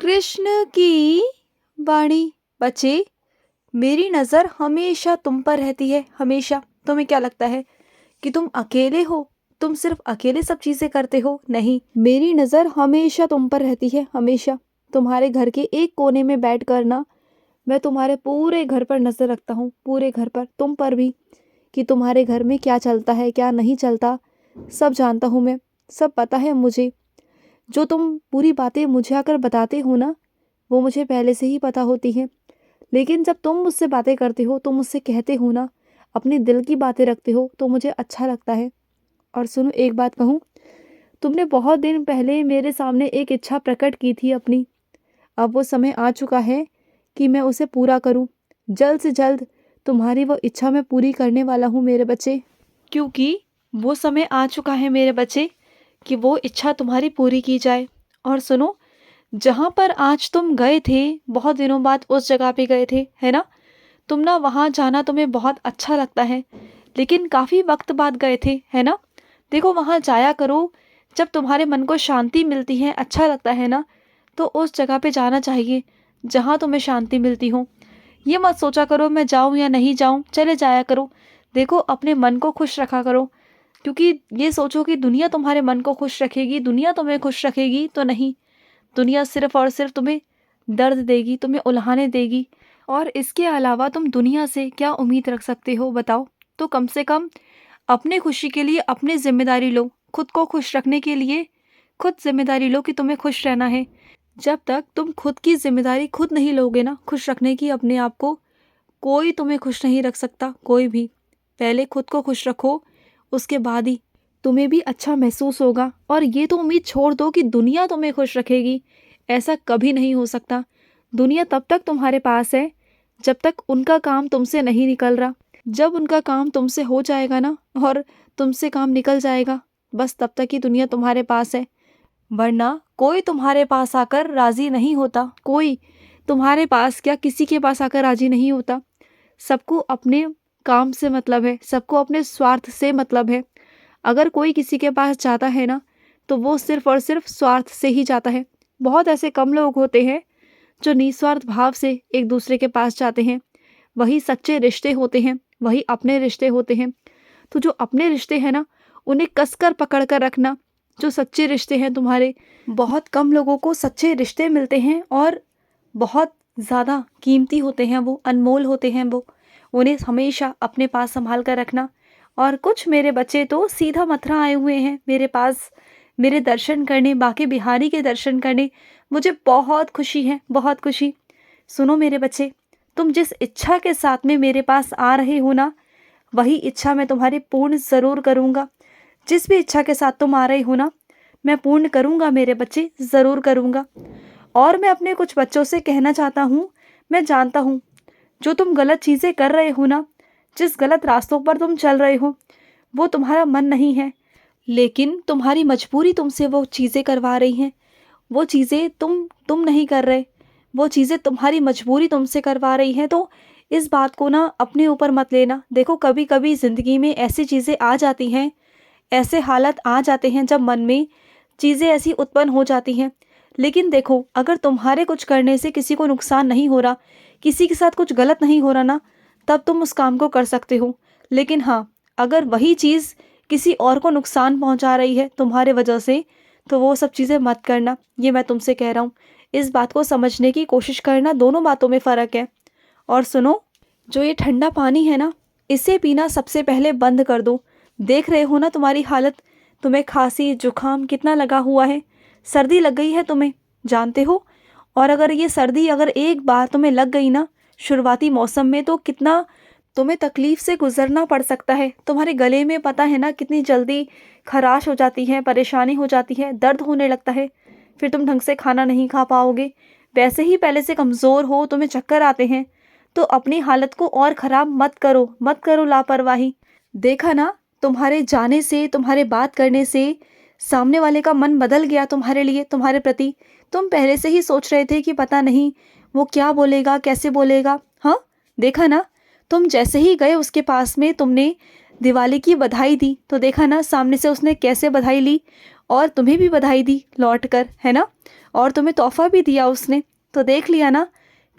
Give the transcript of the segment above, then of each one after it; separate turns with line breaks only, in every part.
कृष्ण की वाणी। बच्चे, मेरी नज़र हमेशा तुम पर रहती है, हमेशा। तुम्हें क्या लगता है कि तुम अकेले हो? तुम सिर्फ अकेले सब चीज़ें करते हो? नहीं, मेरी नज़र हमेशा तुम पर रहती है, हमेशा। तुम्हारे घर के एक कोने में बैठ कर ना, मैं तुम्हारे पूरे घर पर नज़र रखता हूँ, पूरे घर पर, तुम पर भी, कि तुम्हारे घर में क्या चलता है, क्या नहीं चलता, सब जानता हूँ मैं, सब पता है मुझे। जो तुम पूरी बातें मुझे आकर बताते हो ना, वो मुझे पहले से ही पता होती हैं। लेकिन जब तुम मुझसे बातें करते हो, तुम मुझसे कहते हो ना, अपने दिल की बातें रखते हो, तो मुझे अच्छा लगता है। और सुनो, एक बात कहूँ, तुमने बहुत दिन पहले मेरे सामने एक इच्छा प्रकट की थी अपनी। अब वो समय आ चुका है कि मैं उसे पूरा करूँ। जल्द से जल्द तुम्हारी वो इच्छा मैं पूरी करने वाला हूँ मेरे बच्चे। क्योंकि वो समय आ चुका है मेरे बच्चे कि वो इच्छा तुम्हारी पूरी की जाए। और सुनो, जहाँ पर आज तुम गए थे, बहुत दिनों बाद उस जगह पे गए थे, है ना? तुम ना वहाँ जाना तुम्हें बहुत अच्छा लगता है, लेकिन काफ़ी वक्त बाद गए थे, है ना? देखो, वहाँ जाया करो, जब तुम्हारे मन को शांति मिलती है, अच्छा लगता है ना, तो उस जगह पे जाना चाहिए जहाँ तुम्हें शांति मिलती हो। ये मत सोचा करो मैं जाऊँ या नहीं जाऊँ, चले जाया करो। देखो, अपने मन को खुश रखा करो, क्योंकि ये सोचो कि दुनिया तुम्हारे मन को खुश रखेगी, दुनिया तुम्हें खुश रखेगी, तो नहीं। दुनिया सिर्फ और सिर्फ तुम्हें दर्द देगी, तुम्हें उल्हाने देगी। और इसके अलावा तुम दुनिया से क्या उम्मीद रख सकते हो, बताओ? तो कम से कम अपने खुशी के लिए अपनी जिम्मेदारी लो, खुद को खुश रखने के लिए खुद जिम्मेदारी लो कि तुम्हें खुश रहना है। जब तक तुम खुद की जिम्मेदारी खुद नहीं लोगे ना, खुश रखने की अपने आप को, कोई तुम्हें खुश नहीं रख सकता, कोई भी। पहले खुद को खुश रखो, उसके बाद ही तुम्हें भी अच्छा महसूस होगा। और ये तो उम्मीद छोड़ दो कि दुनिया तुम्हें खुश रखेगी, ऐसा कभी नहीं हो सकता। दुनिया तब तक तुम्हारे पास है जब तक उनका काम तुमसे नहीं निकल रहा। जब उनका काम तुमसे हो जाएगा ना, और तुमसे काम निकल जाएगा, बस तब तक ही दुनिया तुम्हारे पास है। वरना कोई तुम्हारे पास आकर राजी नहीं होता, कोई तुम्हारे पास क्या किसी के पास आकर राजी नहीं होता। सबको अपने काम से मतलब है, सबको अपने स्वार्थ से मतलब है। अगर कोई किसी के पास जाता है ना, तो वो सिर्फ और सिर्फ स्वार्थ से ही जाता है। बहुत ऐसे कम लोग होते हैं जो निस्वार्थ भाव से एक दूसरे के पास जाते हैं। वही सच्चे रिश्ते होते हैं, वही अपने रिश्ते होते हैं। तो जो अपने रिश्ते हैं ना, उन्हें कसकर पकड़ कर रखना। जो सच्चे रिश्ते हैं तुम्हारे, बहुत कम लोगों को सच्चे रिश्ते मिलते हैं, और बहुत ज़्यादा कीमती होते हैं वो, अनमोल होते हैं वो। उन्हें हमेशा अपने पास संभाल कर रखना। और कुछ मेरे बच्चे तो सीधा मथुरा आए हुए हैं मेरे पास, मेरे दर्शन करने, बांके बिहारी के दर्शन करने। मुझे बहुत खुशी है, बहुत खुशी। सुनो मेरे बच्चे, तुम जिस इच्छा के साथ में मेरे पास आ रहे हो ना, वही इच्छा मैं तुम्हारी पूर्ण ज़रूर करूँगा। जिस भी इच्छा के साथ तुम आ रहे हो ना, मैं पूर्ण करूँगा मेरे बच्चे, ज़रूर करूँगा। और मैं अपने कुछ बच्चों से कहना चाहता हूँ, मैं जानता हूँ जो तुम गलत चीज़ें कर रहे हो ना, जिस गलत रास्तों पर तुम चल रहे हो, वो तुम्हारा मन नहीं है, लेकिन तुम्हारी मजबूरी तुमसे वो चीज़ें करवा रही हैं। वो चीज़ें तुम नहीं कर रहे, वो चीज़ें तुम्हारी मजबूरी तुमसे करवा रही हैं। तो इस बात को ना अपने ऊपर मत लेना। देखो, कभी कभी ज़िंदगी में ऐसी चीज़ें आ जाती हैं, ऐसे हालात आ जाते हैं जब मन में चीज़ें ऐसी उत्पन्न हो जाती हैं। लेकिन देखो, अगर तुम्हारे कुछ करने से किसी को नुकसान नहीं हो रहा, किसी के साथ कुछ गलत नहीं हो रहा ना, तब तुम उस काम को कर सकते हो। लेकिन हाँ, अगर वही चीज़ किसी और को नुकसान पहुंचा रही है तुम्हारे वजह से, तो वो सब चीज़ें मत करना। ये मैं तुमसे कह रहा हूँ। इस बात को समझने की कोशिश करना, दोनों बातों में फ़र्क है। और सुनो, जो ये ठंडा पानी है ना, इसे पीना सबसे पहले बंद कर दो। देख रहे हो ना तुम्हारी हालत, तुम्हें खांसी जुकाम कितना लगा हुआ है, सर्दी लग गई है तुम्हें, जानते हो? और अगर ये सर्दी अगर एक बार तुम्हें लग गई ना शुरुआती मौसम में, तो कितना तुम्हें तकलीफ से गुजरना पड़ सकता है। तुम्हारे गले में पता है ना कितनी जल्दी खराश हो जाती है, परेशानी हो जाती है, दर्द होने लगता है। फिर तुम ढंग से खाना नहीं खा पाओगे, वैसे ही पहले से कमज़ोर हो, तुम्हें चक्कर आते हैं। तो अपनी हालत को और ख़राब मत करो, मत करो लापरवाही। देखा ना, तुम्हारे जाने से, तुम्हारे बात करने से सामने वाले का मन बदल गया तुम्हारे लिए, तुम्हारे प्रति। तुम पहले से ही सोच रहे थे कि पता नहीं वो क्या बोलेगा, कैसे बोलेगा। हाँ, देखा ना, तुम जैसे ही गए उसके पास में, तुमने दिवाली की बधाई दी, तो देखा ना सामने से उसने कैसे बधाई ली। और तुम्हें भी बधाई दी लौट कर, है ना, और तुम्हें तोहफ़ा भी दिया उसने। तो देख लिया ना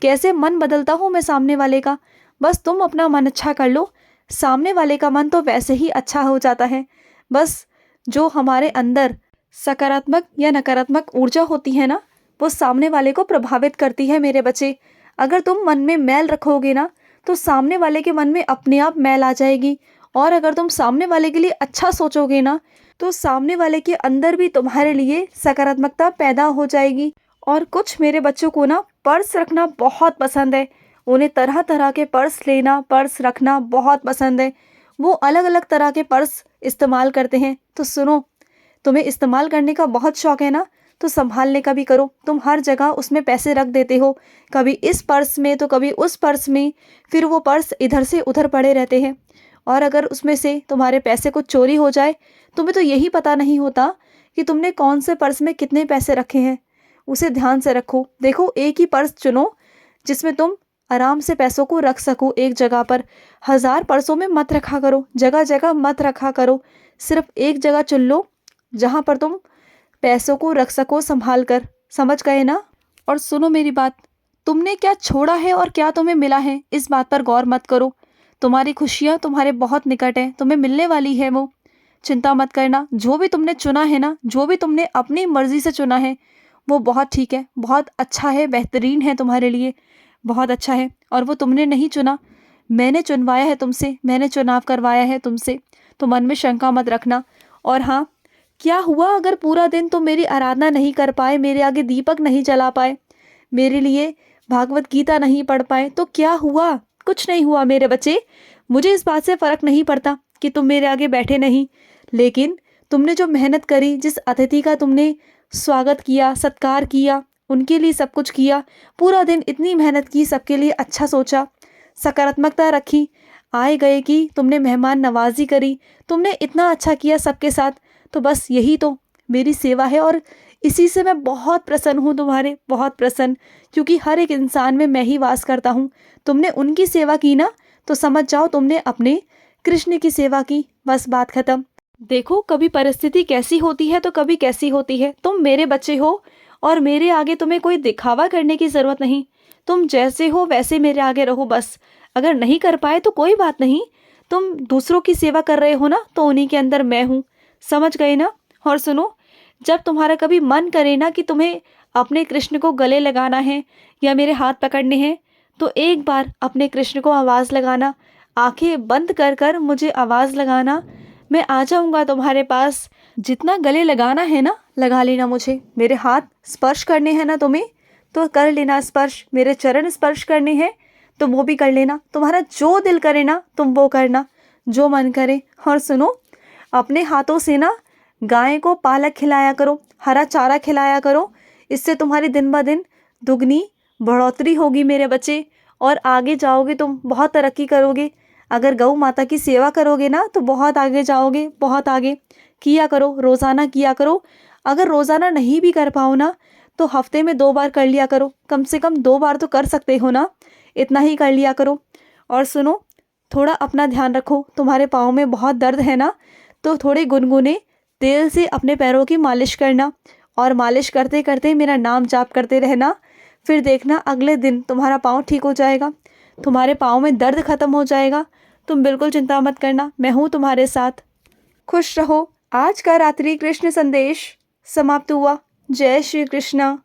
कैसे मन बदलता हूँ मैं सामने वाले का। बस तुम अपना मन अच्छा कर लो, सामने वाले का मन तो वैसे ही अच्छा हो जाता है। बस जो हमारे अंदर सकारात्मक या नकारात्मक ऊर्जा होती है ना, वो सामने वाले को प्रभावित करती है मेरे बच्चे। अगर तुम मन में मैल रखोगे ना, तो सामने वाले के मन में अपने आप मैल आ जाएगी। और अगर तुम सामने वाले के लिए अच्छा सोचोगे ना, तो सामने वाले के अंदर भी तुम्हारे लिए सकारात्मकता पैदा हो जाएगी। और कुछ मेरे बच्चों को ना पर्स रखना बहुत पसंद है। उन्हें तरह तरह के पर्स लेना, पर्स रखना बहुत पसंद है। वो अलग अलग तरह के पर्स इस्तेमाल करते हैं। तो सुनो, तुम्हें इस्तेमाल करने का बहुत शौक है ना, तो संभालने का भी करो। तुम हर जगह उसमें पैसे रख देते हो, कभी इस पर्स में तो कभी उस पर्स में, फिर वो पर्स इधर से उधर पड़े रहते हैं। और अगर उसमें से तुम्हारे पैसे कुछ चोरी हो जाए, तुम्हें तो यही पता नहीं होता कि तुमने कौन से पर्स में कितने पैसे रखे हैं। उसे ध्यान से रखो। देखो, एक ही पर्स चुनो जिसमें तुम आराम से पैसों को रख सको एक जगह पर। 1000 पर्सों में मत रखा करो, जगह जगह मत रखा करो। सिर्फ एक जगह चुन लो जहाँ पर तुम पैसों को रख सको संभाल कर। समझ गए ना? और सुनो मेरी बात, तुमने क्या छोड़ा है और क्या तुम्हें मिला है, इस बात पर गौर मत करो। तुम्हारी खुशियाँ तुम्हारे बहुत निकट हैं, तुम्हें मिलने वाली है वो। चिंता मत करना। जो भी तुमने चुना है ना, जो भी तुमने अपनी मर्जी से चुना है, वो बहुत ठीक है, बहुत अच्छा है, बेहतरीन है तुम्हारे लिए, बहुत अच्छा है। और वो तुमने नहीं चुना, मैंने चुनवाया है तुमसे, मैंने चुनाव करवाया है तुमसे। तो मन में शंका मत रखना। और हाँ, क्या हुआ अगर पूरा दिन तुम मेरी आराधना नहीं कर पाए, मेरे आगे दीपक नहीं जला पाए, मेरे लिए भागवत गीता नहीं पढ़ पाए, तो क्या हुआ? कुछ नहीं हुआ मेरे बच्चे। मुझे इस बात से फ़र्क नहीं पड़ता कि तुम मेरे आगे बैठे नहीं, लेकिन तुमने जो मेहनत करी, जिस अतिथि का तुमने स्वागत किया, सत्कार किया, उनके लिए सब कुछ किया, पूरा दिन इतनी मेहनत की, सबके लिए अच्छा सोचा, सकारात्मकता रखी, आए गए की तुमने मेहमान नवाजी करी, तुमने इतना अच्छा किया सबके साथ। तो बस यही तो मेरी सेवा है और इसी से मैं बहुत प्रसन्न हूँ तुम्हारे, बहुत प्रसन्न, क्योंकि हर एक इंसान में मैं ही वास करता हूँ। तुमने उनकी सेवा की ना, तो समझ जाओ तुमने अपने कृष्ण की सेवा की। बस बात खत्म। देखो, कभी परिस्थिति कैसी होती है तो कभी कैसी होती है। तुम मेरे बच्चे हो और मेरे आगे तुम्हें कोई दिखावा करने की ज़रूरत नहीं। तुम जैसे हो वैसे मेरे आगे रहो बस। अगर नहीं कर पाए तो कोई बात नहीं, तुम दूसरों की सेवा कर रहे हो ना, तो उन्हीं के अंदर मैं हूँ। समझ गए ना? और सुनो, जब तुम्हारा कभी मन करे ना कि तुम्हें अपने कृष्ण को गले लगाना है या मेरे हाथ पकड़ने हैं, तो एक बार अपने कृष्ण को आवाज़ लगाना, आंखें बंद कर कर मुझे आवाज़ लगाना, मैं आ जाऊँगा तुम्हारे पास। जितना गले लगाना है ना, लगा लेना मुझे। मेरे हाथ स्पर्श करने हैं ना तुम्हें, तो कर लेना स्पर्श। मेरे चरण स्पर्श करने हैं तो वो भी कर लेना। तुम्हारा जो दिल करे ना, तुम वो करना, जो मन करे। और सुनो, अपने हाथों से ना गाय को पालक खिलाया करो, हरा चारा खिलाया करो। इससे तुम्हारी दिन ब दिन दुगनी बढ़ोतरी होगी मेरे बच्चे, और आगे जाओगे तुम, बहुत तरक्की करोगे। अगर गौ माता की सेवा करोगे ना, तो बहुत आगे जाओगे, बहुत आगे। किया करो, रोज़ाना किया करो। अगर रोज़ाना नहीं भी कर पाओ ना, तो हफ्ते में 2 बार कर लिया करो। कम से कम 2 बार तो कर सकते हो ना, इतना ही कर लिया करो। और सुनो, थोड़ा अपना ध्यान रखो। तुम्हारे पाँव में बहुत दर्द है ना, तो थोड़े गुनगुने तेल से अपने पैरों की मालिश करना, और मालिश करते करते मेरा नाम जाप करते रहना। फिर देखना अगले दिन तुम्हारा पाँव ठीक हो जाएगा, तुम्हारे पाँव में दर्द खत्म हो जाएगा। तुम बिल्कुल चिंता मत करना, मैं हूँ तुम्हारे साथ। खुश रहो। आज का रात्रि कृष्ण संदेश समाप्त हुआ। जय श्री कृष्णा।